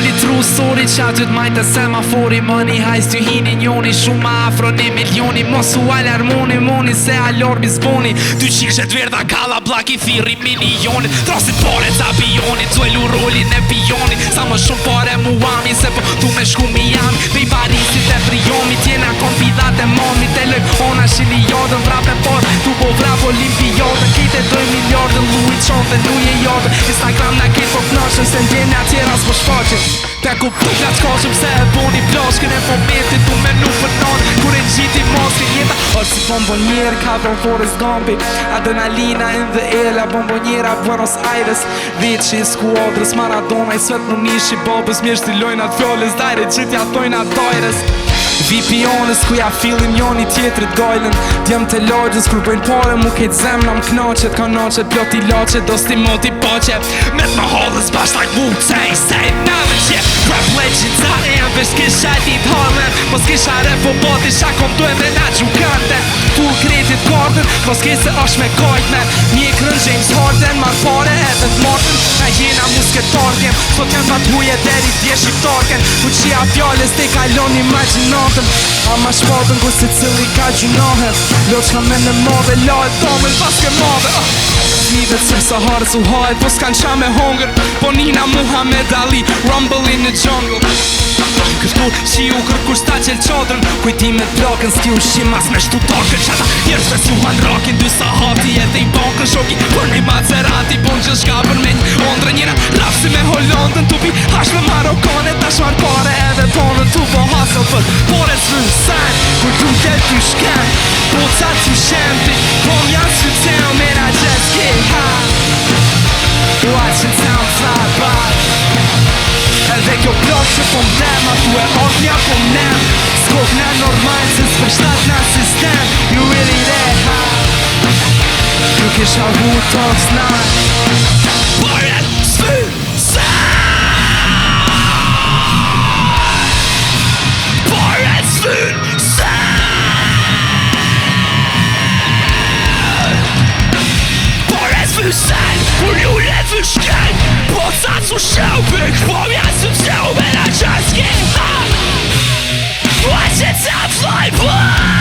Foli trusori që aty t'majtë semafori. Mëni hajs t'ju hini njoni, shumë ma afro 1 milioni. Mos u alarmoni, moni se alarmi zboni. 2 qikëshet verda kalla blaki thiri milionit. Trosit pare ca pionit, duelu rolin e pionit. Sa më shumë pare muami, se po tu me shku Miami. Pej Parisit e Priomi, tjena konfidat e momit. E lëj ona shiliodën, vrape por, tu po vrap olimpiodën. Kite 2 miliardën, luj qonë dhe luje jodën. Instagram na kejt po knashën, se ndjene atjera s'po shfaqen. Te ku pukla t'kashëm se e boni plashkën. E momentit tu me nuk për nanë, kur e gjiti maskin. Jeta është si bombonjer, ka bon Forrest Gumpi. Adrenalina in the air, la bombonjera Buenos Aires. Veqi skuadrës Maradona, i svet në nishi babës. Mjesht i lojnë atë fjallës, dajre qitja tojnë atë dajres. VPN-ës ku ja fillin njoni tjetrit gajlen. Djem të lagjës kur bëjnë pare mu kejt zemna m'knaqet. Ka naqet plot i laqet, do sti moti paqet. Met më halës bash like Wu-Tang, say never shit. Rap legends are em, vesh kisha dit harmen. Mos kisha rap o bati, shakon tu e me na gjukante. Full kredit kartën, mos kese është me kajtmen. Mjekrën James Harden, mar pare edhe t'martën. Na jena musketartjem, sot jem pat huje deri t'je shqiptarken. Fuqia fjallës te kalon imaginatën. Ama shpatën ku se cili ka gjunahet. Loqka me në madhe, lahet domën pas ke madhe. Smivet sër Saharës u hajt, po s'kan qa me hongër. Po nina Muhammed Ali, rumble in the jungle. Kështu që ju kërkur s'ta qel qadrën. Kujtimet plakën s'ki ushim as me shtu takën. Qata njerëzve s'ju han rakin, 2 sahati edhe i bankën. Shoki për një Maserati, bon që shka për me një ondrë. Njëra rafsi me Hollandën, tupi hash me Marokane. Tash mar pare edhe tonën, tu po hasën për pore s'vën sen. Kur tu del t'ju shken, po ca t'ju shempi. Po m'jan s'ju town, man, I just get high. Watching town fly by. Edhe kjo blok që po m'dem, a tu e ordnja po m'nem. Skop në normal, se s'përshtat në sistem. You really that high. Ju kisha hu talks night. Pare s'vën sen. Pare s'vën sen. Pare s'vën sen. Kur ju le vën shken. Po ca t'u shau për këpom ja s'u t'au. Man, I just get high. Watch it fly by.